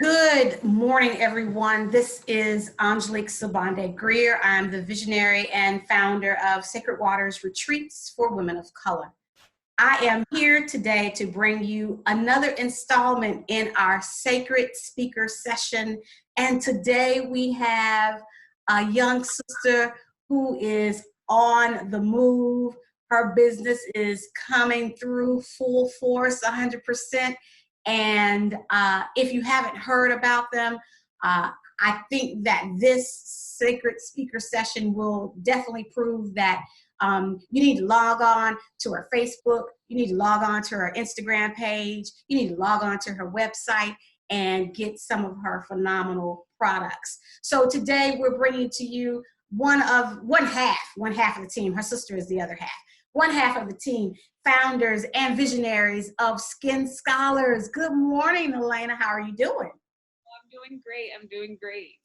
Good morning, everyone. This is Sobande Greer. I'm the visionary and founder of Sacred Waters Retreats for Women of Color. I am here today to bring you another installment in our Sacred Speaker Session. And today we have a young sister who is on the move. Her business is coming through full force, 100%. And if you haven't heard about them, I think that this Sacred Speaker Session will definitely prove that you need to log on to her Facebook, you need to log on to her Instagram page, you need to log on to her website and get some of her phenomenal products. So today we're bringing to you one half of the team. Her sister is the other half. One half of the team, founders and visionaries of Skin Scholars. Good morning, Elaina. How are you doing? I'm doing great. I'm doing great.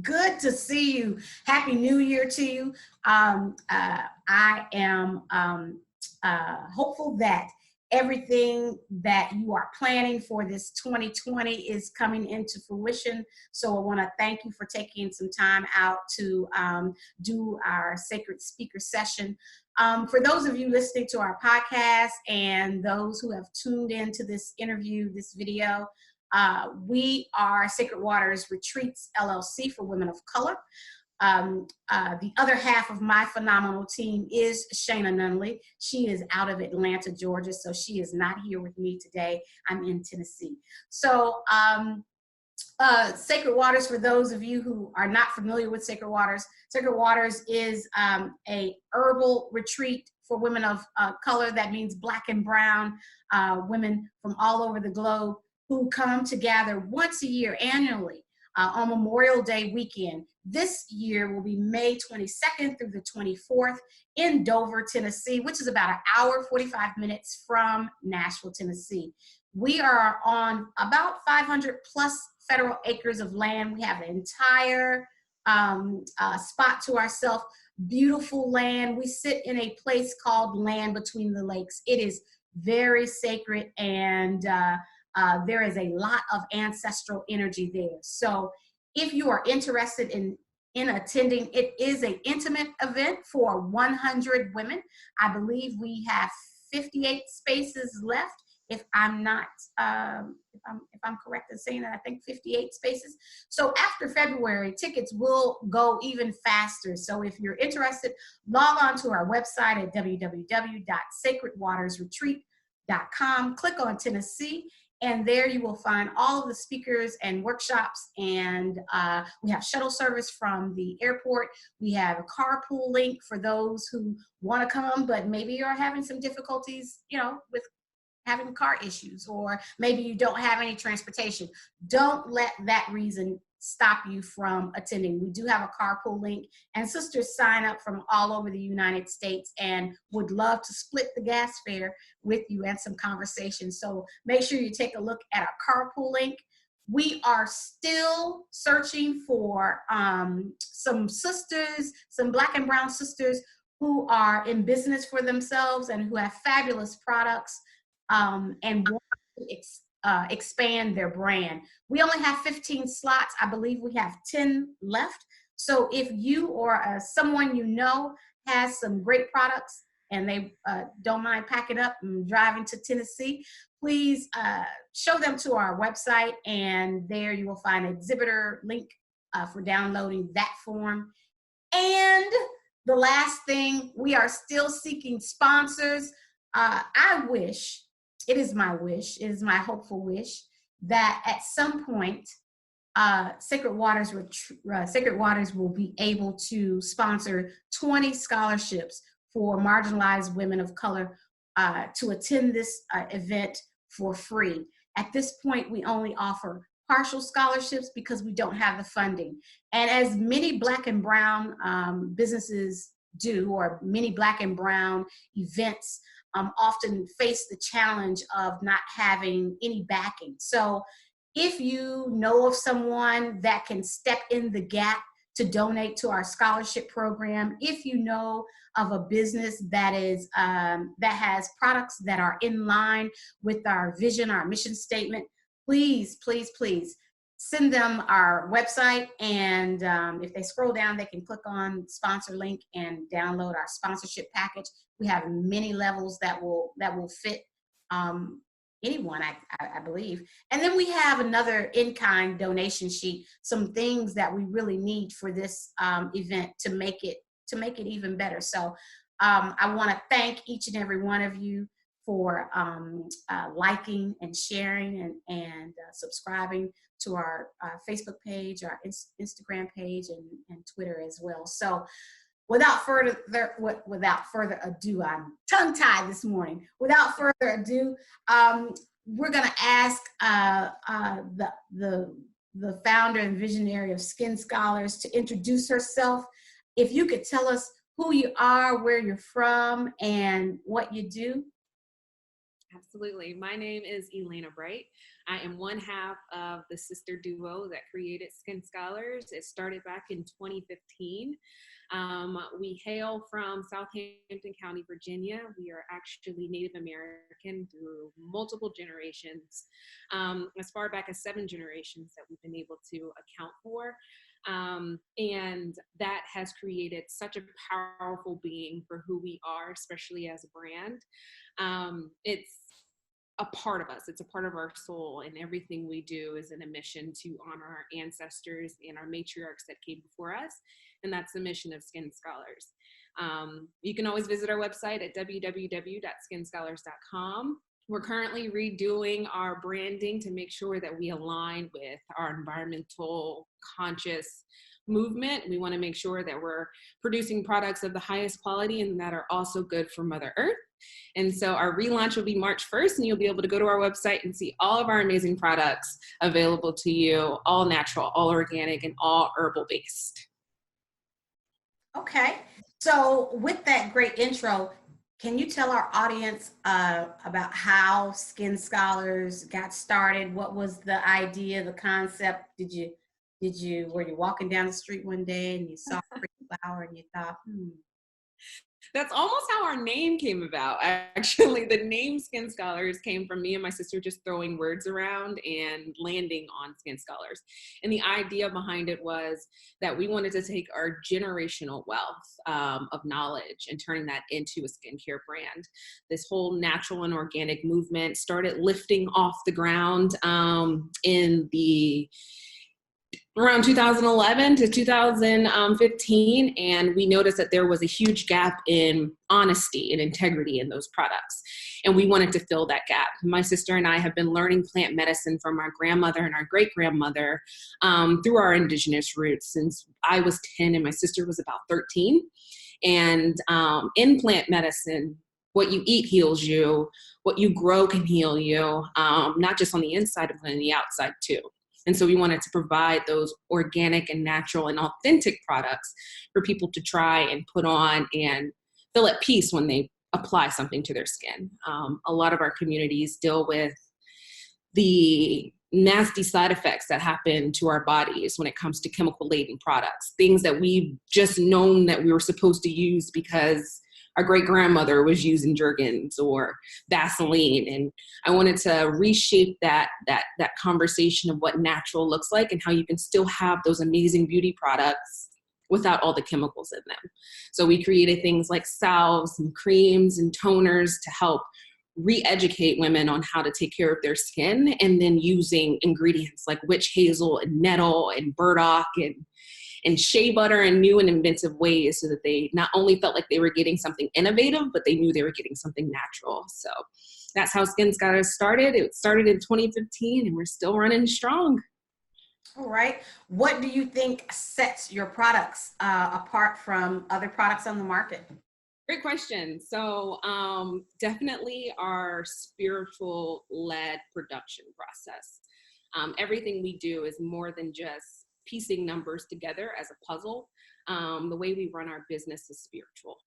Good to see you. Happy New Year to you. I am hopeful that everything that you are planning for this 2020 is coming into fruition. So I want to thank you for taking some time out to do our Sacred Speaker Session. For those of you listening to our podcast and those who have tuned into this interview, this video, we are Sacred Waters Retreats, LLC for Women of Color. The other half of my phenomenal team is Shana Nunley. She is out of Atlanta, Georgia, so she is not here with me today. I'm in Tennessee. So Sacred Waters, for those of you who are not familiar with Sacred Waters is a herbal retreat for women of color. That means Black and brown women from all over the globe who come to gather once a year annually on Memorial Day weekend. This year will be May 22nd through the 24th in Dover, Tennessee, which is about an hour, 45 minutes from Nashville, Tennessee. We are on about 500 plus federal acres of land. We have an entire spot to ourselves, beautiful land. We sit in a place called Land Between the Lakes. It is very sacred, and there is a lot of ancestral energy there. So if you are interested in attending, it is an intimate event for 100 women. I believe we have 58 spaces left. If I'm not, if I'm correct in saying that, I think 58 spaces. So after February, tickets will go even faster. So if you're interested, log on to our website at www.sacredwatersretreat.com. Click on Tennessee, and there you will find all of the speakers and workshops. And we have shuttle service from the airport. We have a carpool link for those who want to come, but maybe are having some difficulties, with having car issues, or maybe you don't have any transportation. Don't let that reason stop you from attending. We do have a carpool link, and sisters sign up from all over the United States and would love to split the gas fare with you and some conversation. So make sure you take a look at our carpool link. We are still searching for some sisters, some Black and brown sisters who are in business for themselves and who have fabulous products and want to expand their brand. We only have 15 slots. I believe we have 10 left. So if you or someone you know has some great products and they don't mind packing up and driving to Tennessee, please show them to our website, and there you will find an exhibitor link for downloading that form. And the last thing, we are still seeking sponsors. It is my wish, it is my hopeful wish, that at some point, Sacred Waters will be able to sponsor 20 scholarships for marginalized women of color to attend this event for free. At this point, we only offer partial scholarships because we don't have the funding. And as many Black and brown businesses do, or many Black and brown events often face the challenge of not having any backing. So if you know of someone that can step in the gap to donate to our scholarship program, if you know of a business that is that has products that are in line with our vision, our mission statement, please, please, please send them our website, and if they scroll down, they can click on sponsor link and download our sponsorship package. We have many levels that will fit anyone, I believe. And then we have another in-kind donation sheet, some things that we really need for this event to make it even better. So I want to thank each and every one of you for liking and sharing and subscribing to our Facebook page, our Instagram page, and Twitter as well. So without further ado, I'm tongue-tied this morning. Without further ado, we're going to ask the founder and visionary of Skin Scholars to introduce herself. If you could tell us who you are, where you're from, and what you do. Absolutely. My name is Elaina Bright. I am one half of the sister duo that created Skin Scholars. It started back in 2015. We hail from Southampton County, Virginia. We are actually Native American through multiple generations, as far back as 7 generations that we've been able to account for. And that has created such a powerful being for who we are, especially as a brand. It's a part of us. It's a part of our soul, and everything we do is in a mission to honor our ancestors and our matriarchs that came before us. And that's the mission of Skin Scholars. You can always visit our website at www.skinscholars.com. We're currently redoing our branding to make sure that we align with our environmental conscious movement. We want to make sure that we're producing products of the highest quality and that are also good for Mother Earth. And so our relaunch will be March 1st, and you'll be able to go to our website and see all of our amazing products available to you, all natural, all organic, and all herbal based. Okay, so with that great intro, can you tell our audience about how Skin Scholars got started? What was the idea, the concept? Were you walking down the street one day and you saw a pretty flower and you thought, That's almost how our name came about. Actually, the name Skin Scholars came from me and my sister just throwing words around and landing on Skin Scholars. And the idea behind it was that we wanted to take our generational wealth of knowledge and turning that into a skincare brand. This whole natural and organic movement started lifting off the ground in the around 2011 to 2015, and we noticed that there was a huge gap in honesty and integrity in those products, and we wanted to fill that gap. My sister and I have been learning plant medicine from our grandmother and our great-grandmother through our indigenous roots since I was 10 and my sister was about 13. And in plant medicine, what you eat heals you, what you grow can heal you, not just on the inside, but on the outside too. And so we wanted to provide those organic and natural and authentic products for people to try and put on and feel at peace when they apply something to their skin. A lot of our communities deal with the nasty side effects that happen to our bodies when it comes to chemical-laden products, things that we've just known that we were supposed to use because our great-grandmother was using Jergens or Vaseline. And I wanted to reshape that conversation of what natural looks like and how you can still have those amazing beauty products without all the chemicals in them. So we created things like salves and creams and toners to help re-educate women on how to take care of their skin, and then using ingredients like witch hazel and nettle and burdock and shea butter in new and inventive ways so that they not only felt like they were getting something innovative, but they knew they were getting something natural. So that's how Skin Scholars started. It started in 2015 and we're still running strong. all right. What do you think sets your products apart from other products on the market? Great question. So definitely our spiritual-led production process. Everything we do is more than just piecing numbers together as a puzzle. The way we run our business is spiritual.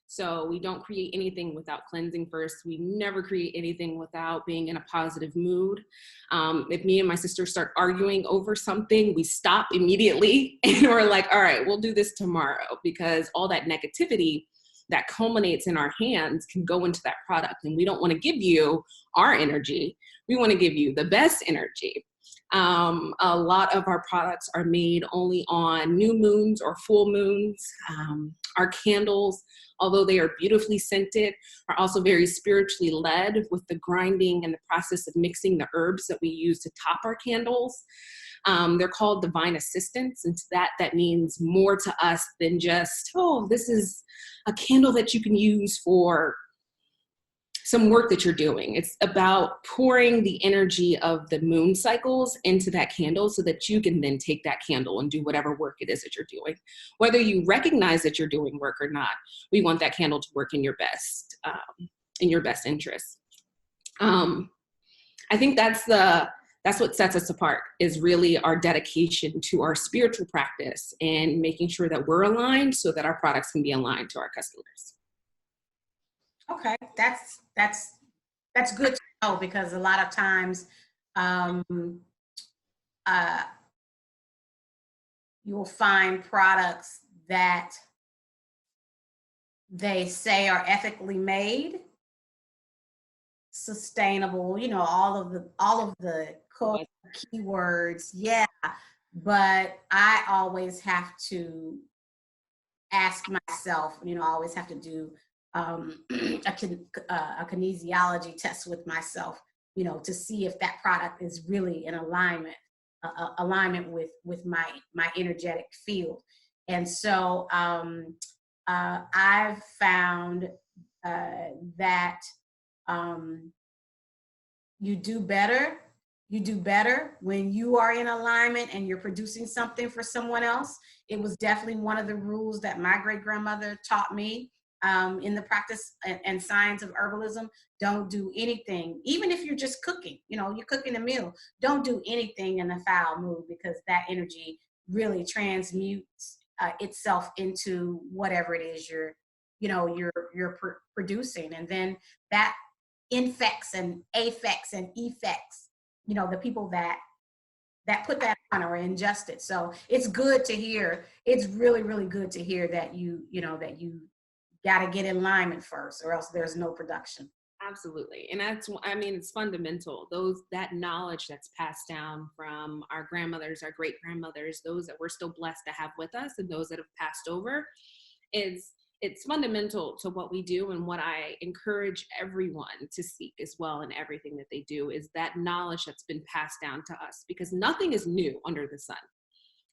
So we don't create anything without cleansing first. We never create anything without being in a positive mood. If me and my sister start arguing over something, we stop immediately and we're like, all right, we'll do this tomorrow, because all that negativity that culminates in our hands can go into that product. And we don't want to give you our energy. We want to give you the best energy. A lot of our products are made only on new moons or full moons. Our candles, although they are beautifully scented, are also very spiritually led with the grinding and the process of mixing the herbs that we use to top our candles. They're called divine assistants, and to that means more to us than just, oh, this is a candle that you can use for some work that you're doing. It's about pouring the energy of the moon cycles into that candle so that you can then take that candle and do whatever work it is that you're doing. Whether you recognize that you're doing work or not, we want that candle to work in your best interest. I think that's what sets us apart, is really our dedication to our spiritual practice and making sure that we're aligned so that our products can be aligned to our customers. Okay, that's good to know, because a lot of times you'll find products that they say are ethically made, sustainable, you know, all of the core keywords, yeah. But I always have to ask myself, you know, I always have to do a kinesiology test with myself, you know, to see if that product is really in alignment with my energetic field. And so I've found that you do better when you are in alignment and you're producing something for someone else. It was definitely one of the rules that my great-grandmother taught me in the practice and science of herbalism. Don't do anything, even if you're just cooking, you know, you're cooking a meal, don't do anything in a foul mood, because that energy really transmutes itself into whatever it is you're producing. And then that infects and affects and effects, you know, the people that put that on or ingest it. So it's good to hear. It's really, really good to hear that you got to get in alignment first, or else there's no production. Absolutely. And it's fundamental. That knowledge that's passed down from our grandmothers, our great grandmothers, those that we're still blessed to have with us, and those that have passed over, it's fundamental to what we do. And what I encourage everyone to seek as well in everything that they do is that knowledge that's been passed down to us, because nothing is new under the sun.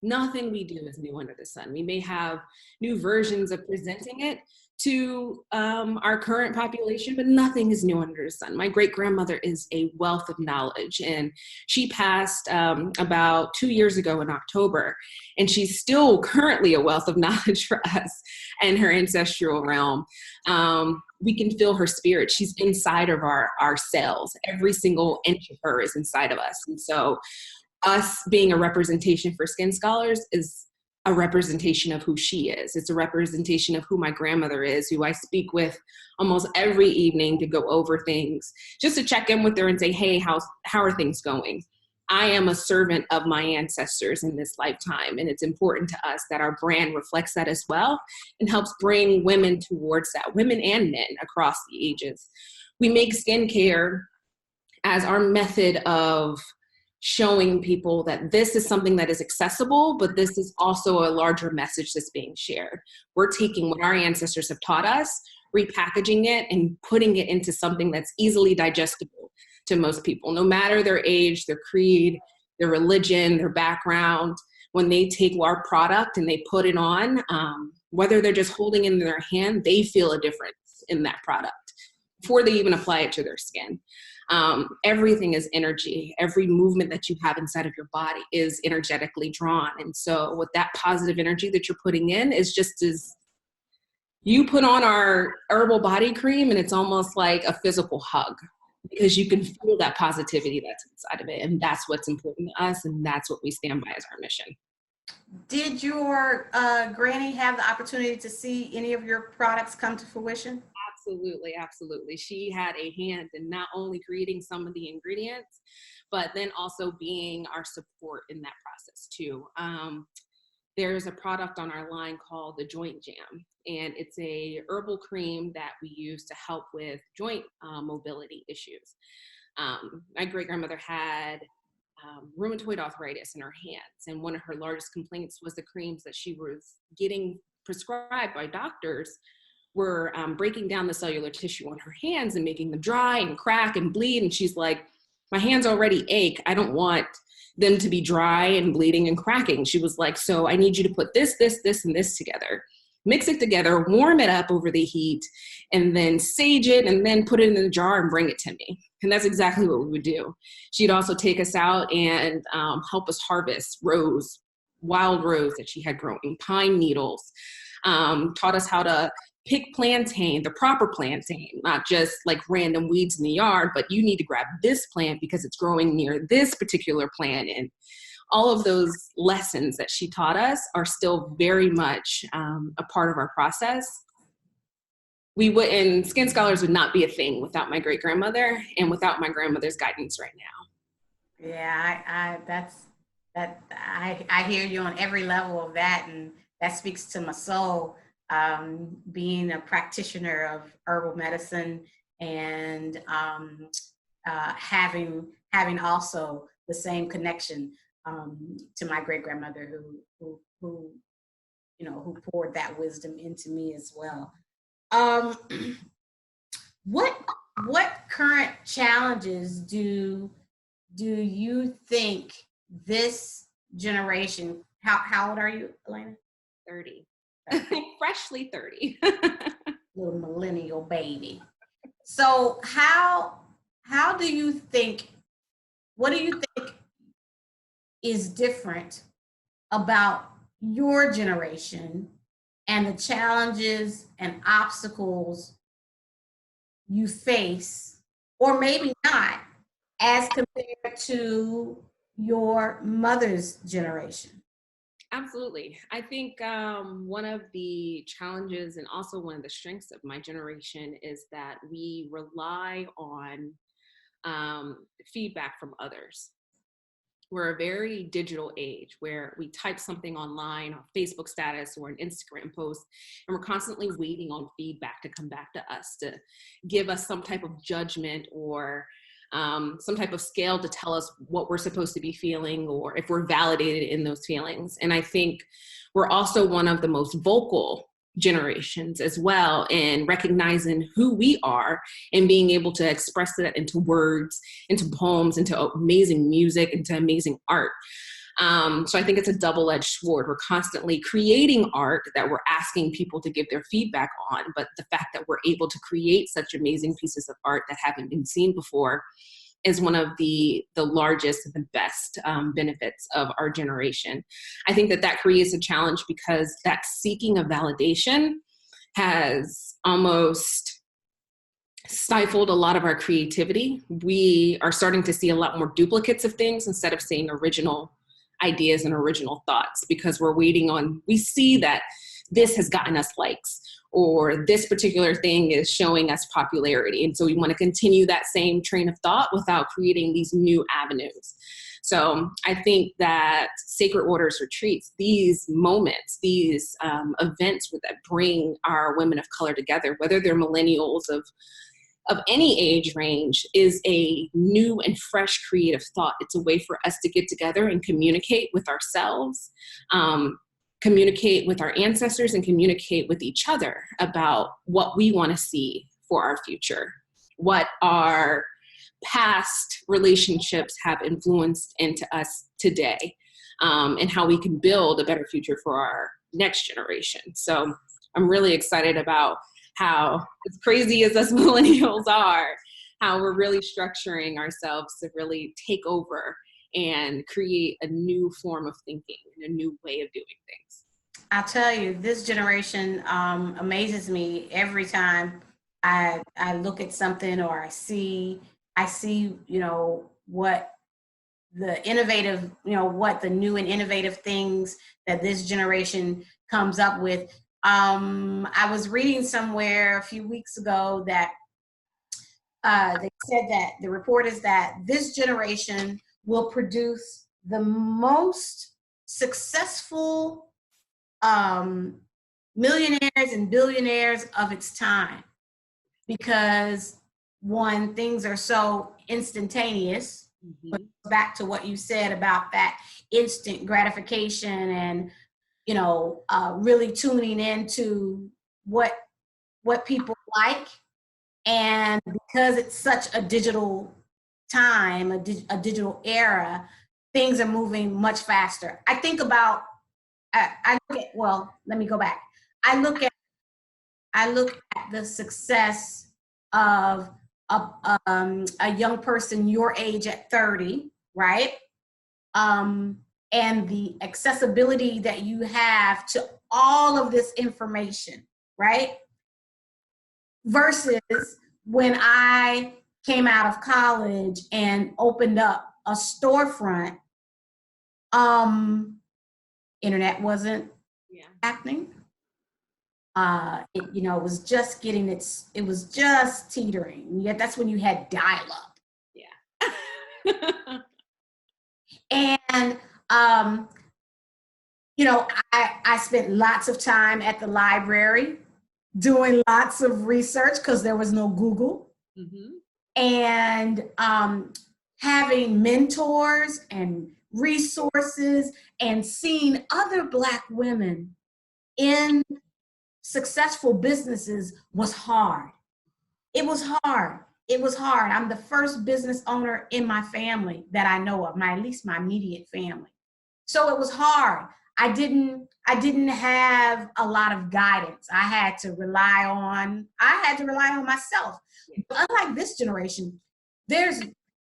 Nothing we do is new under the sun. We may have new versions of presenting it to our current population, but nothing is new under the sun. My great-grandmother is a wealth of knowledge, and she passed about 2 years ago in October, and she's still currently a wealth of knowledge for us and her ancestral realm. We can feel her spirit. She's inside of our cells. Every single inch of her is inside of us. And so us being a representation for Skin Scholars is a representation of who she is. It's a representation of who my grandmother is, who I speak with almost every evening to go over things, just to check in with her and say, hey, how are things going? I am a servant of my ancestors in this lifetime, and it's important to us that our brand reflects that as well and helps bring women towards that, women and men across the ages. We make skincare as our method of showing people that this is something that is accessible, but this is also a larger message that's being shared. We're taking what our ancestors have taught us, repackaging it, and putting it into something that's easily digestible to most people, no matter their age, their creed, their religion, their background. When they take our product and they put it on, whether they're just holding it in their hand, they feel a difference in that product before they even apply it to their skin. Everything is energy. Every movement that you have inside of your body is energetically drawn. And so with that positive energy that you're putting in is just as you put on our herbal body cream, and it's almost like a physical hug, because you can feel that positivity that's inside of it. And that's what's important to us. And that's what we stand by as our mission. Did your granny have the opportunity to see any of your products come to fruition? Absolutely, absolutely. She had a hand in not only creating some of the ingredients, but then also being our support in that process too. There's a product on our line called the Joint Jam, and it's a herbal cream that we use to help with joint mobility issues. My great-grandmother had rheumatoid arthritis in her hands. And one of her largest complaints was the creams that she was getting prescribed by doctors were breaking down the cellular tissue on her hands and making them dry and crack and bleed. And she's like, my hands already ache. I don't want them to be dry and bleeding and cracking. She was like, so I need you to put this, this, this, and this together. Mix it together, warm it up over the heat, and then sage it, and then put it in a jar and bring it to me. And that's exactly what we would do. She'd also take us out and help us harvest rose, wild rose that she had growing, pine needles, taught us how to pick plantain, the proper plantain, not just like random weeds in the yard, but you need to grab this plant because it's growing near this particular plant. And all of those lessons that she taught us are still very much a part of our process. And Skin Scholars would not be a thing without my great-grandmother and without my grandmother's guidance right now. Yeah, I hear you on every level of that, and that speaks to my soul. Being a practitioner of herbal medicine and having also the same connection to my great grandmother who poured that wisdom into me as well. What current challenges do you think this generation? How old are you, Elena? 30. Freshly 30. Little millennial baby. So how do you think, what do you think is different about your generation and the challenges and obstacles you face, or maybe not, as compared to your mother's generation? Absolutely. I think one of the challenges and also one of the strengths of my generation is that we rely on feedback from others. We're a very digital age where we type something online, or Facebook status or an Instagram post, and we're constantly waiting on feedback to come back to us, to give us some type of judgment or some type of scale to tell us what we're supposed to be feeling or if we're validated in those feelings. And I think we're also one of the most vocal generations as well in recognizing who we are and being able to express that into words, into poems, into amazing music, into amazing art. So I think it's a double-edged sword. We're constantly creating art that we're asking people to give their feedback on, but the fact that we're able to create such amazing pieces of art that haven't been seen before is one of the largest and the best benefits of our generation. I think that creates a challenge because that seeking of validation has almost stifled a lot of our creativity. We are starting to see a lot more duplicates of things instead of seeing original ideas and original thoughts, because we see that this has gotten us likes, or this particular thing is showing us popularity. And so we want to continue that same train of thought without creating these new avenues. So I think that Sacred Waters retreats, these moments, these events that bring our women of color together, whether they're millennials of any age range, is a new and fresh creative thought. It's a way for us to get together and communicate with ourselves, communicate with our ancestors, and communicate with each other about what we want to see for our future, what our past relationships have influenced into us today, and how we can build a better future for our next generation. So I'm really excited about how, as crazy as us millennials are, how we're really structuring ourselves to really take over and create a new form of thinking and a new way of doing things. I'll tell you, this generation amazes me every time I look at something, or I see, what the innovative, what the new and innovative things that this generation comes up with. I was reading somewhere a few weeks ago that they said that the report is that this generation will produce the most successful millionaires and billionaires of its time, because one, things are so instantaneous. But Mhm. back to what you said about that instant gratification and, really tuning into what people like. And because it's such a digital time, a digital era, things are moving much faster. I think about, I look at, well, let me go back. I look at, I look at the success of a young person your age at 30, right? Um, and the accessibility that you have to all of this information, right? Versus when I came out of college and opened up a storefront, um, internet wasn't Yeah. happening. It was just getting it was just teetering. Yet that's when you had dial up. Yeah. And, um, I spent lots of time at the library doing lots of research because there was no Google. Mhm. And having mentors and resources and seeing other Black women in successful businesses was hard. It was hard. It was hard. I'm the first business owner in my family that I know of, at least my immediate family. So it was hard. I didn't have a lot of guidance. I had to rely on myself. But unlike this generation, there's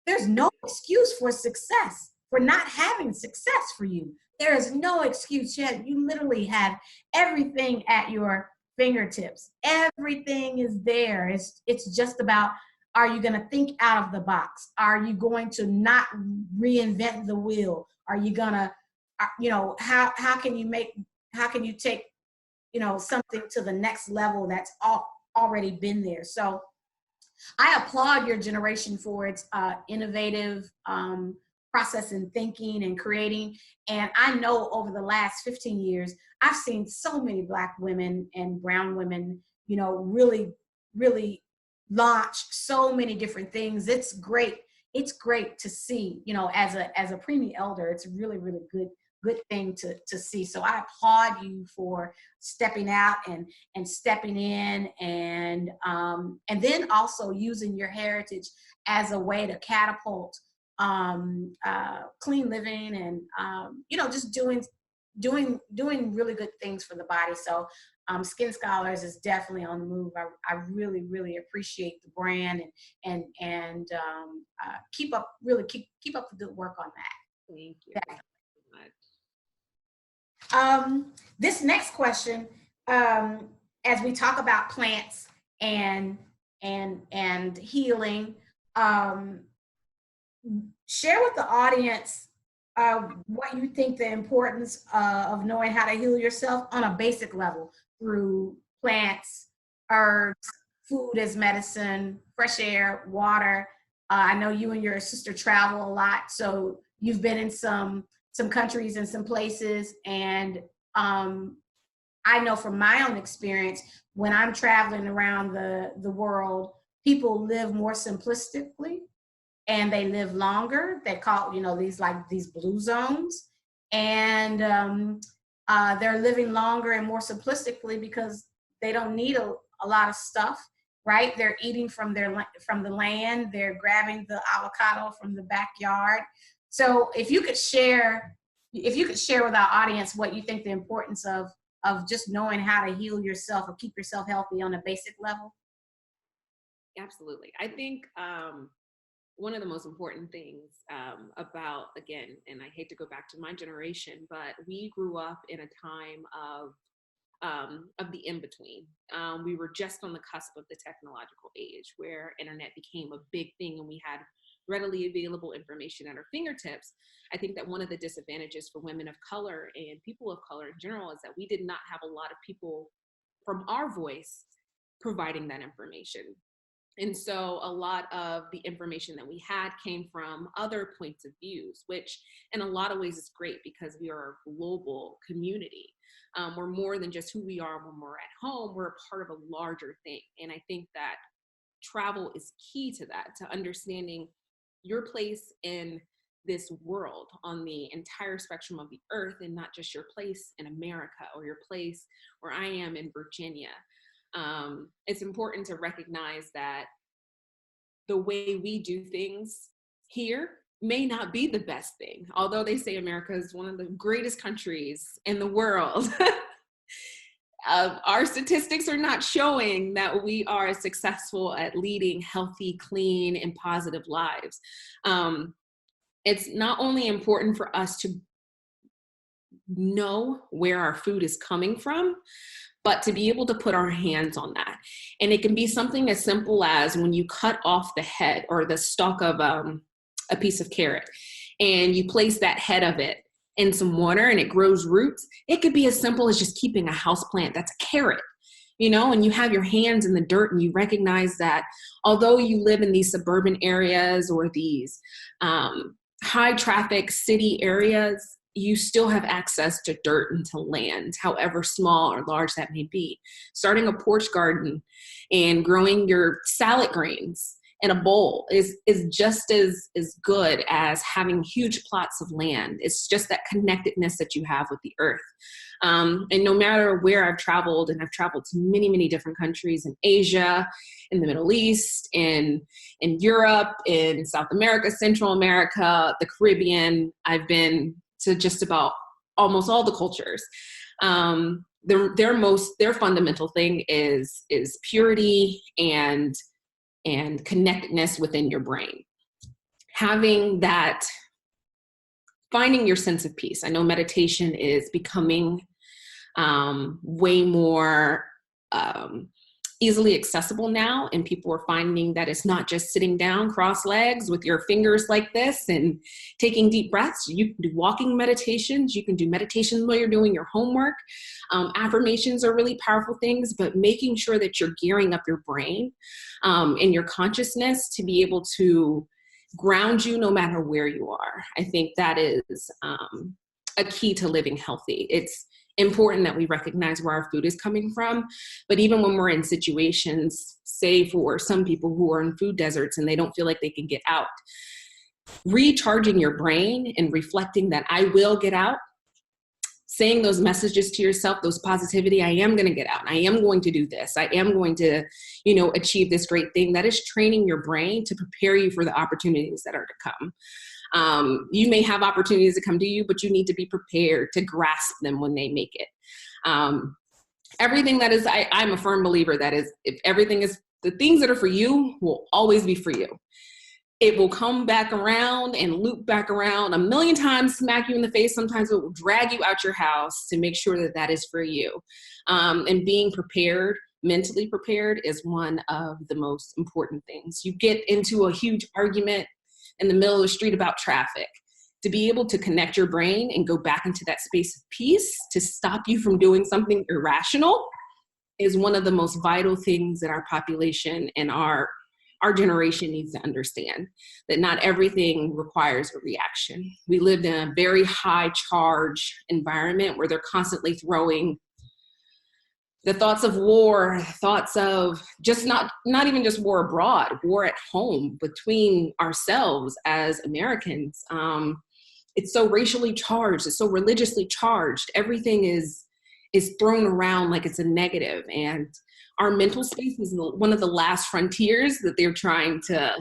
there's no excuse for success, for not having success for you. There is no excuse. You literally have everything at your fingertips. Everything is there. It's just about, are you going to think out of the box? Are you going to not reinvent the wheel? Are you going to, how can you take, something to the next level that's already been there? So I applaud your generation for its innovative process in thinking and creating. And I know over the last 15 years, I've seen so many Black women and brown women, really, really launch so many different things. It's great. It's great to see, as a preemie elder, it's really, really good thing to see. So I applaud you for stepping out and stepping in, and then also using your heritage as a way to catapult clean living, and just doing really good things for the body. So Skin Scholars is definitely on the move. I really, really appreciate the brand, and keep up the good work on that. Thank you Yeah. so much. This next question, as we talk about plants and healing, um, share with the audience what you think the importance of knowing how to heal yourself on a basic level through plants, herbs, food as medicine, fresh air, water. I know you and your sister travel a lot, so you've been in some countries and some places, and I know from my own experience, when I'm traveling around the world, people live more simplistically and they live longer. They call, these blue zones. And they're living longer and more simplistically because they don't need a lot of stuff, right? They're eating from the land. They're grabbing the avocado from the backyard. So if you could share with our audience what you think the importance of just knowing how to heal yourself or keep yourself healthy on a basic level. Absolutely. I think one of the most important things about, again, and I hate to go back to my generation, but we grew up in a time of the in-between. We were just on the cusp of the technological age where internet became a big thing and we had readily available information at our fingertips. I think that one of the disadvantages for women of color and people of color in general is that we did not have a lot of people from our voice providing that information. And so a lot of the information that we had came from other points of views, which in a lot of ways is great because we are a global community. We're more than just who we are when we're at home. We're a part of a larger thing. And I think that travel is key to that, to understanding your place in this world on the entire spectrum of the earth, and not just your place in America or your place where I am in Virginia. It's important to recognize that the way we do things here may not be the best thing. Although they say America is one of the greatest countries in the world, our statistics are not showing that we are successful at leading healthy, clean, and positive lives. It's not only important for us to know where our food is coming from, but to be able to put our hands on that. And it can be something as simple as when you cut off the head or the stalk of a piece of carrot, and you place that head of it in some water and it grows roots. It could be as simple as just keeping a houseplant that's a carrot, you know, and you have your hands in the dirt and you recognize that although you live in these suburban areas or these high traffic city areas, you still have access to dirt and to land, however small or large that may be. Starting a porch garden and growing your salad greens in a bowl is just as good as having huge plots of land. It's just that connectedness that you have with the earth. And no matter where I've traveled, and I've traveled to many, many different countries in Asia, in the Middle East, in Europe, in South America, Central America, the Caribbean, I've been to just about almost all the cultures. Their fundamental thing is purity and connectedness within your brain. Having that, finding your sense of peace. I know meditation is becoming way more easily accessible now, and people are finding that it's not just sitting down cross legs with your fingers like this and taking deep breaths. You can do walking meditations, you can do meditations while you're doing your homework. Affirmations are really powerful things, but making sure that you're gearing up your brain and your consciousness to be able to ground you no matter where you are. I think that is a key to living healthy. It's important that we recognize where our food is coming from. But even when we're in situations, say for some people who are in food deserts and they don't feel like they can get out, recharging your brain and reflecting that I will get out, saying those messages to yourself, those positivity, I am going to get out. I am going to do this. I am going to, achieve this great thing. That is training your brain to prepare you for the opportunities that are to come. You may have opportunities to come to you, but you need to be prepared to grasp them when they make it. Everything that is, I'm a firm believer that is, if everything is, the things that are for you will always be for you. It will come back around and loop back around a million times, smack you in the face. Sometimes it will drag you out your house to make sure that that is for you. And being prepared, mentally prepared, is one of the most important things. You get into a huge argument in the middle of the street about traffic. To be able to connect your brain and go back into that space of peace to stop you from doing something irrational is one of the most vital things that our population and our generation needs to understand, that not everything requires a reaction. We lived in a very high charge environment where they're constantly throwing the thoughts of war, thoughts of just not even just war abroad, war at home between ourselves as Americans. It's so racially charged, it's so religiously charged. Everything is thrown around like it's a negative. And our mental space is one of the last frontiers that they're trying to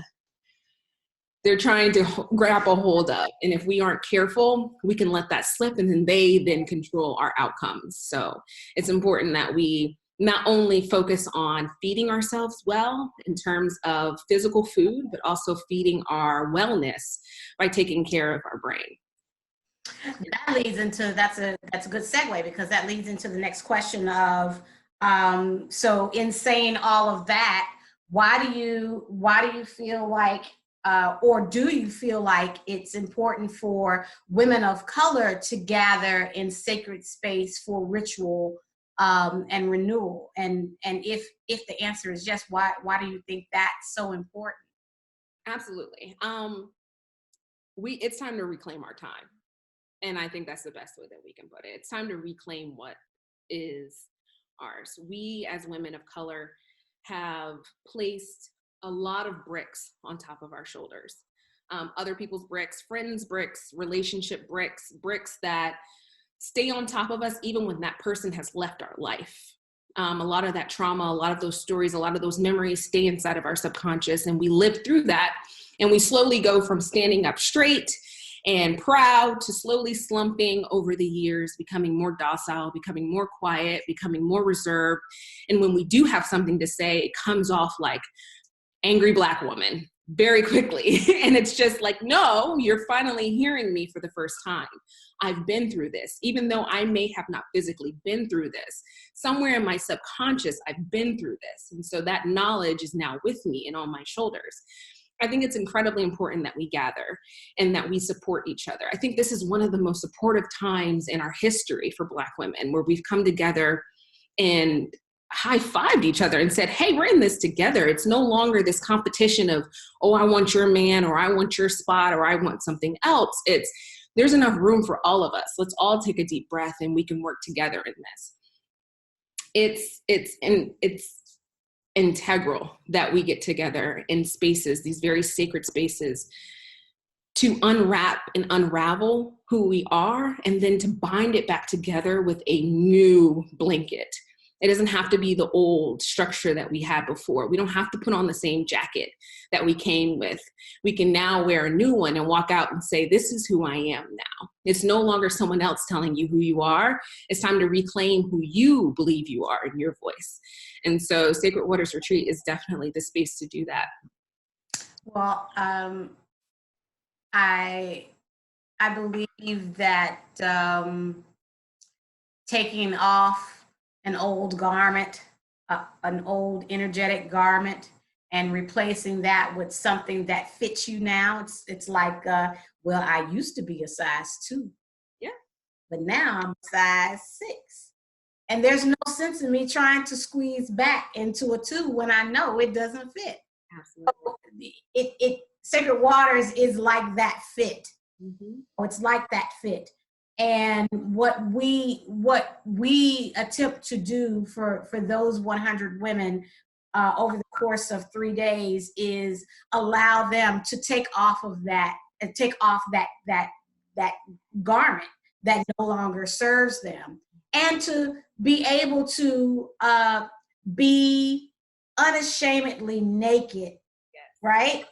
grab a hold of. And if we aren't careful, we can let that slip, and then they control our outcomes. So it's important that we not only focus on feeding ourselves well in terms of physical food, but also feeding our wellness by taking care of our brain. That leads into, that's a good segue, because that leads into the next question of, so in saying all of that, why do you feel like, or do you feel like it's important for women of color to gather in sacred space for ritual and renewal? And if the answer is yes, why do you think that's so important? Absolutely. It's time to reclaim our time. And I think that's the best way that we can put it. It's time to reclaim what is ours. We as women of color have placed a lot of bricks on top of our shoulders. other people's bricks, friends' bricks, relationship bricks, bricks that stay on top of us even when that person has left our life. A lot of that trauma, a lot of those stories, a lot of those memories stay inside of our subconscious, and we live through that. And we slowly go from standing up straight and proud to slowly slumping over the years, becoming more docile, becoming more quiet, becoming more reserved. And when we do have something to say, it comes off like angry Black woman very quickly. And it's just like, no, you're finally hearing me for the first time. I've been through this, even though I may have not physically been through this. Somewhere in my subconscious, I've been through this. And so that knowledge is now with me and on my shoulders. I think it's incredibly important that we gather and that we support each other. I think this is one of the most supportive times in our history for Black women, where we've come together and high-fived each other and said, hey, we're in this together. It's no longer this competition of, oh, I want your man, or I want your spot, or I want something else. It's, there's enough room for all of us. Let's all take a deep breath and we can work together in this. It's integral that we get together in spaces, these very sacred spaces, to unwrap and unravel who we are, and then to bind it back together with a new blanket. It doesn't have to be the old structure that we had before. We don't have to put on the same jacket that we came with. We can now wear a new one and walk out and say, this is who I am now. It's no longer someone else telling you who you are. It's time to reclaim who you believe you are in your voice. And so Sacred Waters Retreat is definitely the space to do that. Well, I believe that taking off an old garment, an old energetic garment, and replacing that with something that fits you now. It's like, well, I used to be a size 2. Yeah. But now I'm a size 6. And there's no sense in me trying to squeeze back into a 2 when I know it doesn't fit. Absolutely. So Sacred Waters is like that fit. Mm-hmm. It's like that fit. And what we attempt to do for those 100 women over the course of 3 days is allow them to take off that garment that no longer serves them, and to be able to be unashamedly naked, yes. Right?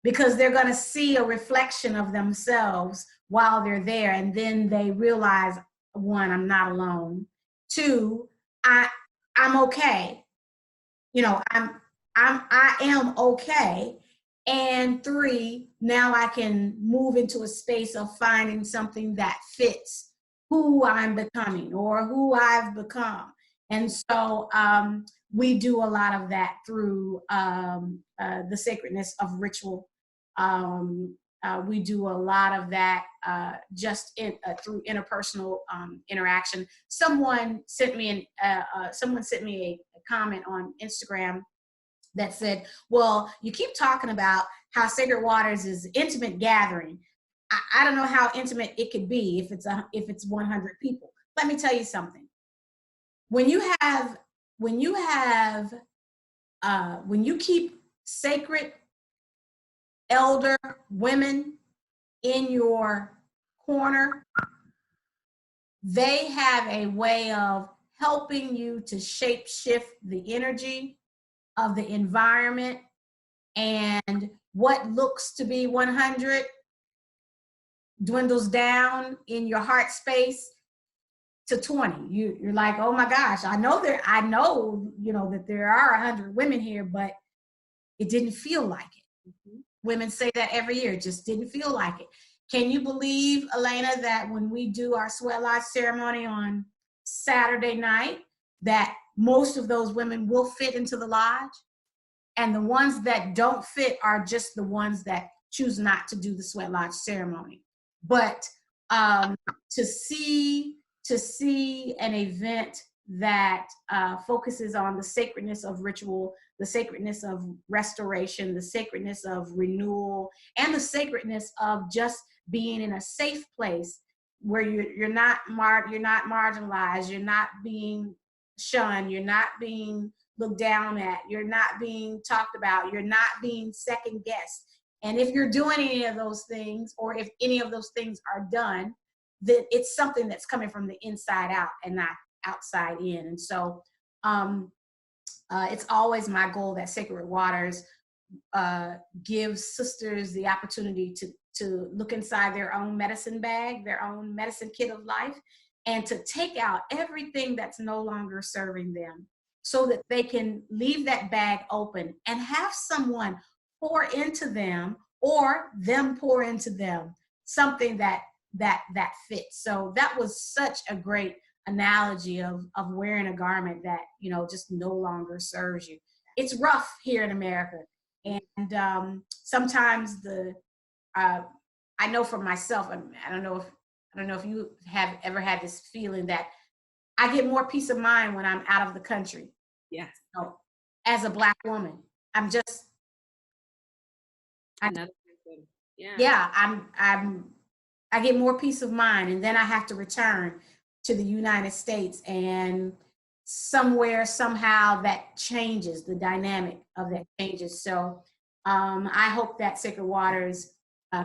Because they're going to see a reflection of themselves while they're there, and then they realize, 1, I'm not alone. 2, I'm okay. You know, I am okay. And 3, now I can move into a space of finding something that fits who I'm becoming or who I've become. And so we do a lot of that through the sacredness of ritual. We do a lot of that just through interpersonal interaction. Someone sent me a comment on Instagram that said, well, you keep talking about how Sacred Waters is intimate gathering. I don't know how intimate it could be if it's 100 people. Let me tell you something. When you keep sacred elder women in your corner, they have a way of helping you to shape shift the energy of the environment, and what looks to be 100 dwindles down in your heart space to 20. You're like, oh my gosh, I know that there are 100 women here, but it didn't feel like it. Mm-hmm. Women say that every year, it just didn't feel like it. Can you believe, Elaina, that when we do our sweat lodge ceremony on Saturday night, that most of those women will fit into the lodge? And the ones that don't fit are just the ones that choose not to do the sweat lodge ceremony. But to see an event that focuses on the sacredness of ritual, the sacredness of restoration, the sacredness of renewal, and the sacredness of just being in a safe place where you're not marginalized, you're not being shunned, you're not being looked down at, you're not being talked about, you're not being second guessed. And if you're doing any of those things, or if any of those things are done, then it's something that's coming from the inside out and not outside in. And so it's always my goal that Sacred Waters gives sisters the opportunity to look inside their own medicine bag, their own medicine kit of life, and to take out everything that's no longer serving them, so that they can leave that bag open and have someone pour into them, or them pour into them, something that fits. So that was such a great analogy of wearing a garment that, you know, just no longer serves you. It's rough here in America, and sometimes I know for myself, I don't know if you have ever had this feeling that I get more peace of mind when I'm out of the country. Yes. You know, as a Black woman, I'm just, Another person. Yeah. yeah, I get more peace of mind, and then I have to return to the United States, and somewhere, somehow, that changes, the dynamic of that changes. So I hope that Sacred Waters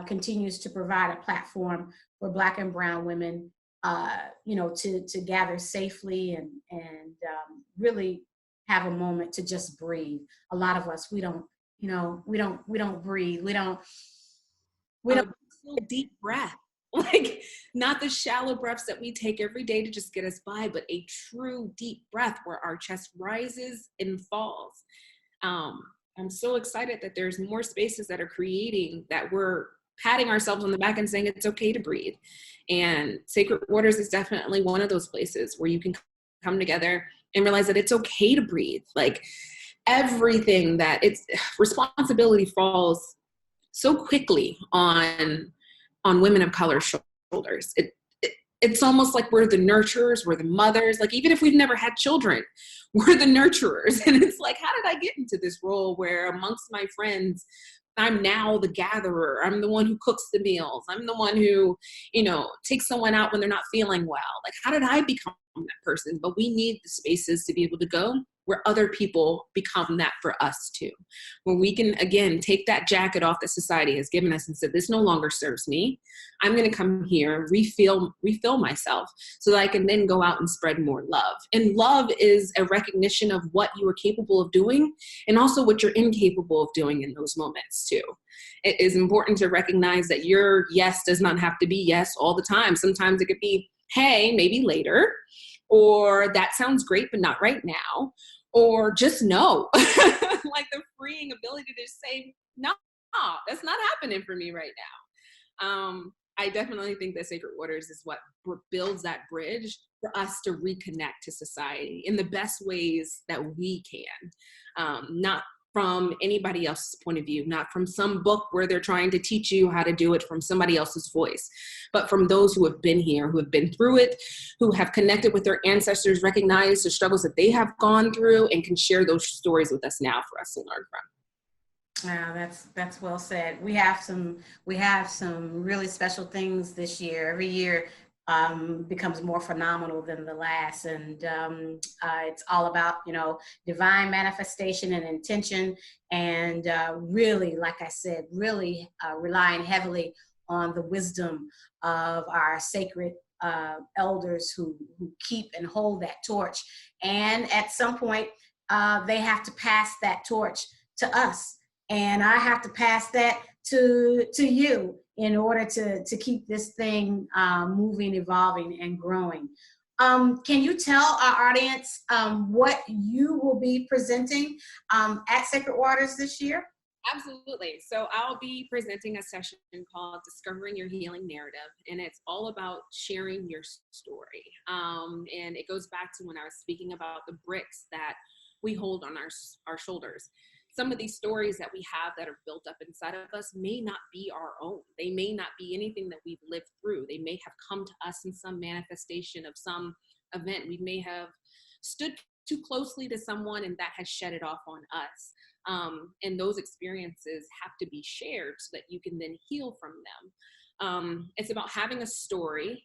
continues to provide a platform for Black and brown women, you know, to gather safely and really have a moment to just breathe. A lot of us, we don't, you know, we don't breathe. We don't. Deep breath. Like, not the shallow breaths that we take every day to just get us by, but a true deep breath where our chest rises and falls. I'm so excited that there's more spaces that are creating that, we're patting ourselves on the back and saying it's okay to breathe. And Sacred Waters is definitely one of those places where you can come together and realize that it's okay to breathe. Like, everything that it's responsibility falls so quickly on women of color shoulders. It's almost like we're the nurturers, we're the mothers. Like, even if we've never had children, we're the nurturers. And it's like, how did I get into this role where amongst my friends, I'm now the gatherer. I'm the one who cooks the meals. I'm the one who, you know, takes someone out when they're not feeling well. Like, how did I become that person? But we need the spaces to be able to go where other people become that for us too. Where we can, again, take that jacket off that society has given us and said, this no longer serves me. I'm going to come here, refill myself so that I can then go out and spread more love. And love is a recognition of what you are capable of doing, and also what you're incapable of doing in those moments too. It is important to recognize that your yes does not have to be yes all the time. Sometimes it could be, hey, maybe later, or that sounds great, but not right now, or just no. Like, the freeing ability to just say, no, that's not happening for me right now. I definitely think that Sacred Waters is what builds that bridge for us to reconnect to society in the best ways that we can. Not from anybody else's point of view, not from some book where they're trying to teach you how to do it from somebody else's voice, but from those who have been here, who have been through it, who have connected with their ancestors, recognize the struggles that they have gone through, and can share those stories with us now for us to learn from. Yeah, that's well said. We have some really special things this year. Every year becomes more phenomenal than the last, and it's all about, you know, divine manifestation and intention, and really, like I said, really relying heavily on the wisdom of our sacred elders who keep and hold that torch, and at some point they have to pass that torch to us. And I have to pass that to you in order to keep this thing moving, evolving, and growing. Can you tell our audience what you will be presenting at Sacred Waters this year? Absolutely. So I'll be presenting a session called Discovering Your Healing Narrative, and it's all about sharing your story. And it goes back to when I was speaking about the bricks that we hold on our shoulders. Some of these stories that we have that are built up inside of us may not be our own. They may not be anything that we've lived through. They may have come to us in some manifestation of some event. We may have stood too closely to someone and that has shed it off on us. And those experiences have to be shared so that you can then heal from them. It's about having a story,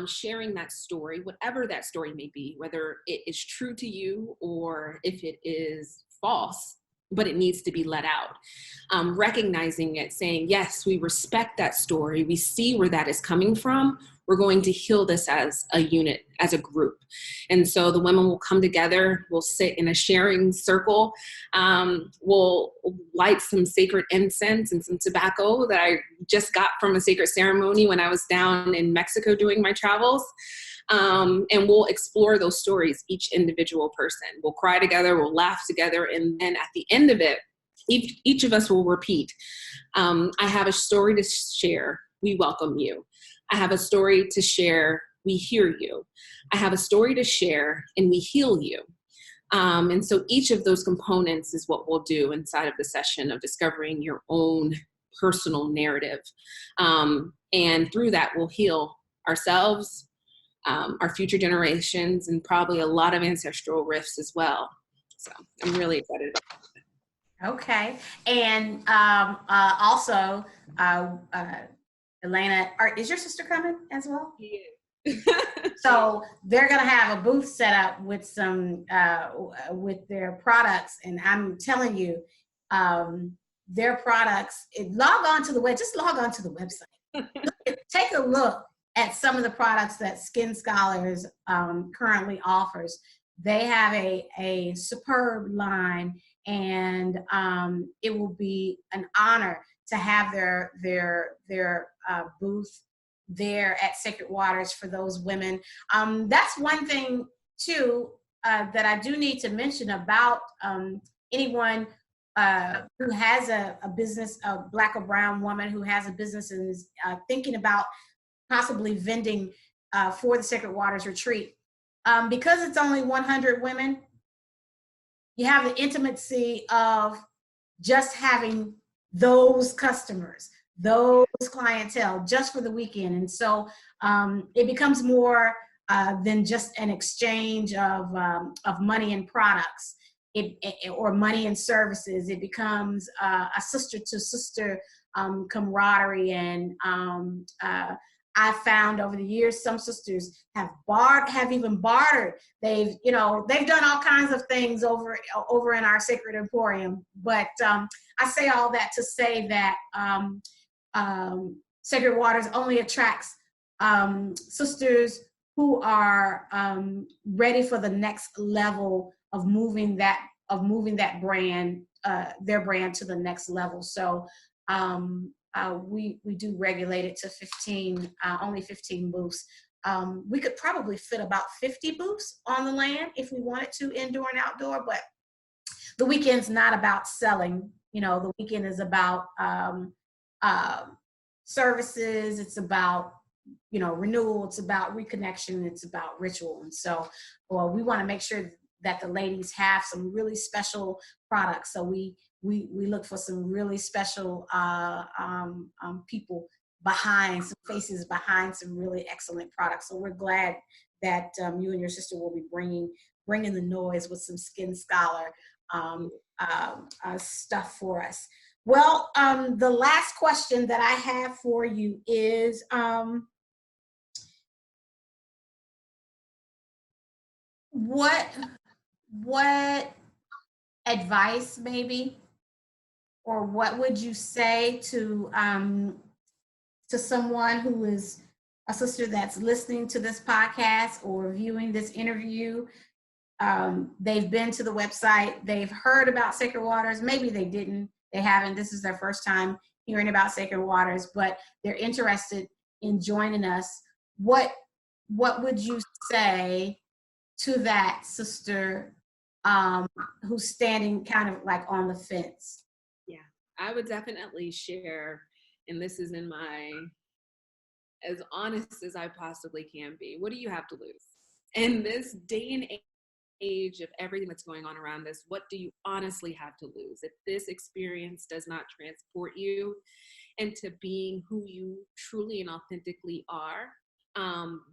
sharing that story, whatever that story may be, whether it is true to you or if it is false. but it needs to be let out. Recognizing it, saying, yes, we respect that story. We see where that is coming from. We're going to heal this as a unit, as a group. And so the women will come together, we'll sit in a sharing circle, we'll light some sacred incense and some tobacco that I just got from a sacred ceremony when I was down in Mexico doing my travels. And we'll explore those stories, each individual person. We'll cry together, we'll laugh together, and then at the end of it, each of us will repeat, I have a story to share, we welcome you. I have a story to share, we hear you. I have a story to share, and we heal you. And so each of those components is what we'll do inside of the session of discovering your own personal narrative. And through that, we'll heal ourselves, our future generations, and probably a lot of ancestral rifts as well. So I'm really excited about that. Okay. And also, Elaina, is your sister coming as well? Yeah. So they're going to have a booth set up with some, with their products. And I'm telling you, their products, log on to the website. Take a look at some of the products that Skin Scholars currently offers. They have a superb line, and it will be an honor to have their booth there at Sacred Waters for those women. That's one thing too that I do need to mention about anyone who has a business, a Black or brown woman who has a business and is thinking about possibly vending for the Sacred Waters retreat. Because it's only 100 women, you have the intimacy of just having those customers, those clientele just for the weekend. And so it becomes more than just an exchange of money and products or money and services. It becomes a sister to sister camaraderie. And I found over the years, some sisters have even bartered. They've done all kinds of things over in our Sacred Emporium. But I say all that to say that Sacred Waters only attracts sisters who are ready for the next level of moving that brand, their brand to the next level. So we do regulate it to 15, only 15 booths. We could probably fit about 50 booths on the land if we wanted to, indoor and outdoor, but the weekend's not about selling. The weekend is about services. It's about, renewal. It's about reconnection. It's about ritual. And so we want to make sure that the ladies have some really special products. So we look for some really special people behind, some faces behind some really excellent products. So we're glad that you and your sister will be bringing the noise with some Skin Scholar stuff for us. Well, the last question that I have for you is, what advice maybe, or what would you say to someone who is a sister that's listening to this podcast or viewing this interview? They've been to the website, they've heard about Sacred Waters, maybe they haven't, this is their first time hearing about Sacred Waters, but they're interested in joining us. What would you say to that sister who's standing kind of like on the fence? Yeah, I would definitely share, and this is in my, as honest as I possibly can be, what do you have to lose? In this day and age of everything that's going on around us, what do you honestly have to lose? If this experience does not transport you into being who you truly and authentically are,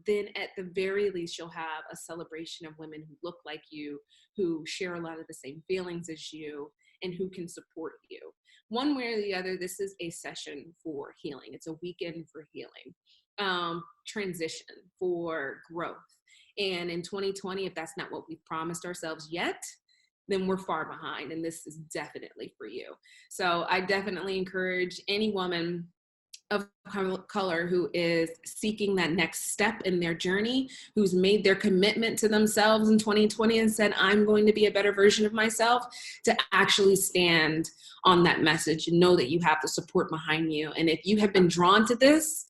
then at the very least, you'll have a celebration of women who look like you, who share a lot of the same feelings as you, and who can support you. One way or the other, this is a session for healing. It's a weekend for healing, transition, for growth. And in 2020, if that's not what we've promised ourselves yet, then we're far behind, and this is definitely for you. So I definitely encourage any woman of color who is seeking that next step in their journey, who's made their commitment to themselves in 2020 and said, I'm going to be a better version of myself, to actually stand on that message and know that you have the support behind you. And if you have been drawn to this,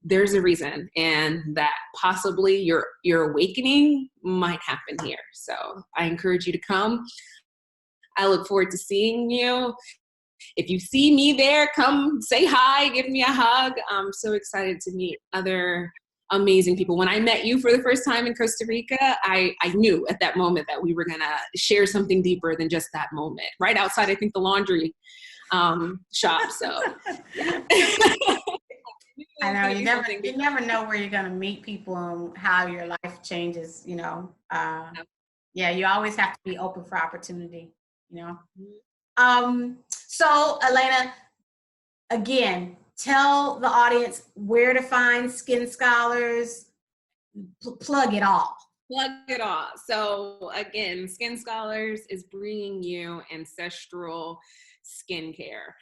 there's a reason, and that possibly your awakening might happen here. So I encourage you to come. I look forward to seeing you. If you see me there, come say hi, give me a hug. I'm so excited to meet other amazing people. When I met you for the first time in Costa Rica, I knew at that moment that we were going to share something deeper than just that moment, right outside, I think, the laundry shop. So yeah. I know you never know where you're going to meet people and how your life changes, you know. Yeah, you always have to be open for opportunity, you know. So Elaina, again, tell the audience where to find Skin Scholars. Plug it all. Plug it all. So again, Skin Scholars is bringing you ancestral skincare,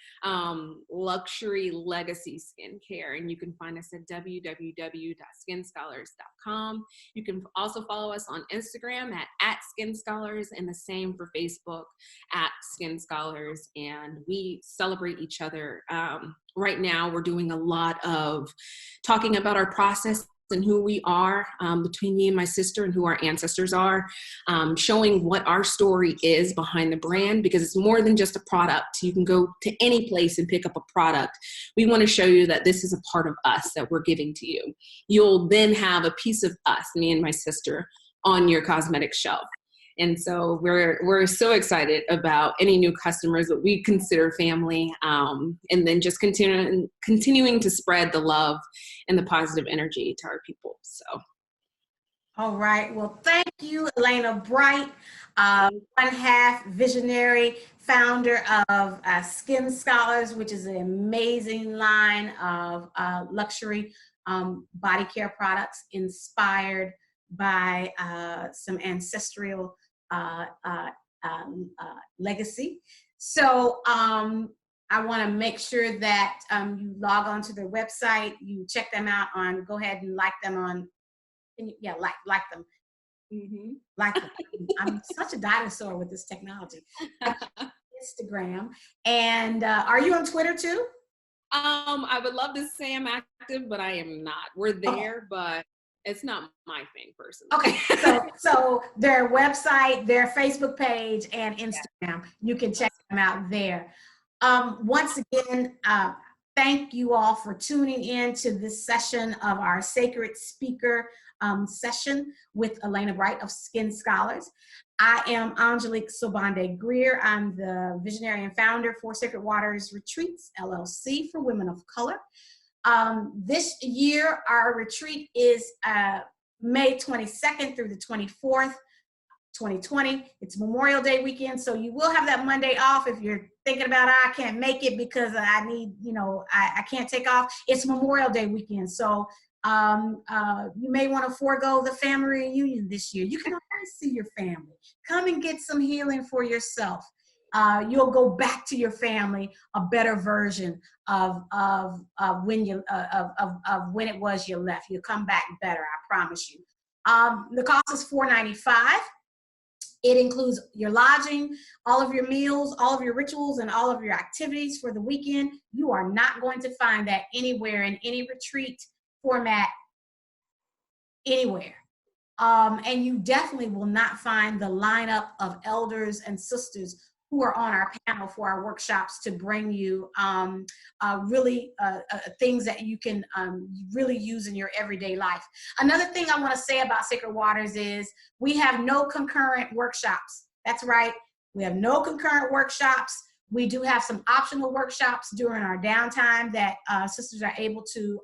luxury legacy skincare, and you can find us at www.skinscholars.com. You can also follow us on Instagram at Skin Scholars, and the same for Facebook at Skin Scholars, and we celebrate each other. Right now, we're doing a lot of talking about our process and who we are, between me and my sister, and who our ancestors are, showing what our story is behind the brand, because it's more than just a product. You can go to any place and pick up a product. We want to show you that this is a part of us that we're giving to you. You'll then have a piece of us, me and my sister, on your cosmetic shelf. And so we're so excited about any new customers that we consider family, and then just continuing to spread the love and the positive energy to our people. So. All right. Well, thank you, Elaina Bright, one half visionary, founder of Skin Scholars, which is an amazing line of luxury body care products inspired by some ancestral legacy. So I want to make sure that you log on to their website, you check them out go ahead and like them on, like them. Mm-hmm. Like them. I'm such a dinosaur with this technology. Instagram. And are you on Twitter too? I would love to say I'm active, but I am not. We're there, but it's not my thing personally. Okay, so their website, their Facebook page, and Instagram, you can check them out there. Once again, thank you all for tuning in to this session of our Sacred Speaker session with Elaina Bright of Skin Scholars. I am Untitled Sobande Greer. I'm the visionary and founder for Sacred Waters Retreats, LLC, for women of color. This year, our retreat is May 22nd through the 24th, 2020. It's Memorial Day weekend, so you will have that Monday off if you're thinking about, I can't make it because I need, I can't take off. It's Memorial Day weekend, so you may want to forego the family reunion this year. You can always see your family. Come and get some healing for yourself. You'll go back to your family a better version of when it was you left. You'll come back better, I promise you. The cost is $495. It includes your lodging, all of your meals, all of your rituals, and all of your activities for the weekend. You are not going to find that anywhere in any retreat format anywhere. And you definitely will not find the lineup of elders and sisters who are on our panel for our workshops to bring you things that you can really use in your everyday life. Another thing I want to say about Sacred Waters is we have no concurrent workshops. That's right. We have no concurrent workshops. We do have some optional workshops during our downtime that sisters are able to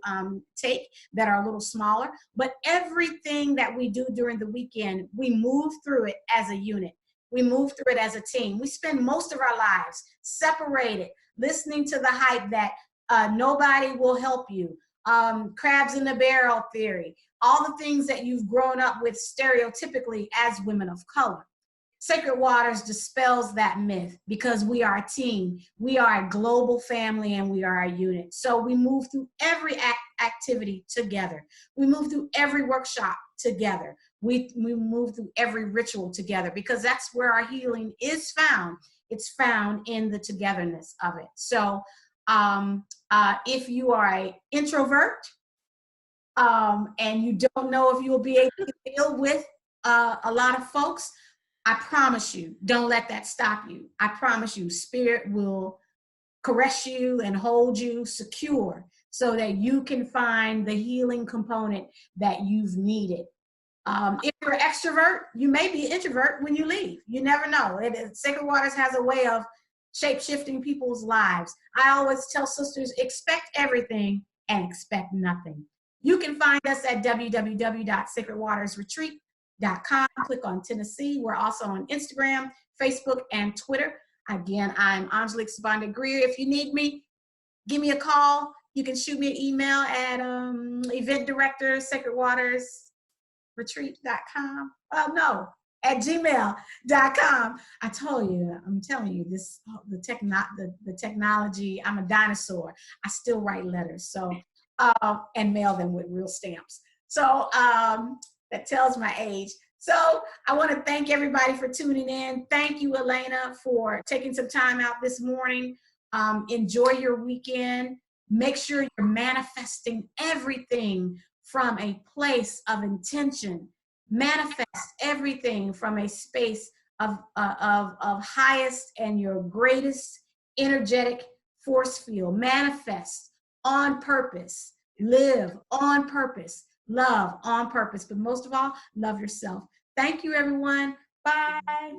take that are a little smaller. But everything that we do during the weekend, we move through it as a unit. We move through it as a team. We spend most of our lives separated, listening to the hype that nobody will help you, crabs in the barrel theory, all the things that you've grown up with stereotypically as women of color. Sacred Waters dispels that myth because we are a team. We are a global family and we are a unit. So we move through every activity together. We move through every workshop together. We move through every ritual together because that's where our healing is found. It's found in the togetherness of it. So if you are an introvert and you don't know if you will be able to deal with a lot of folks, I promise you, don't let that stop you. I promise you, Spirit will caress you and hold you secure so that you can find the healing component that you've needed. If you're an extrovert, you may be an introvert when you leave. You never know. Sacred Waters has a way of shape-shifting people's lives. I always tell sisters, expect everything and expect nothing. You can find us at www.sacredwatersretreat.com. Click on Tennessee. We're also on Instagram, Facebook, and Twitter. Again, I'm Angelique Sobande Greer. If you need me, give me a call. You can shoot me an email at Event Director Retreat.com. Oh no, at gmail.com. I'm telling you, the technology, I'm a dinosaur. I still write letters, so and mail them with real stamps. So that tells my age. So I want to thank everybody for tuning in. Thank you, Elaina, for taking some time out this morning. Enjoy your weekend. Make sure you're manifesting everything from a place of intention. Manifest everything from a space of highest and your greatest energetic force field. Manifest on purpose. Live on purpose. Love on purpose. But most of all, love yourself. Thank you, everyone. Bye. Bye.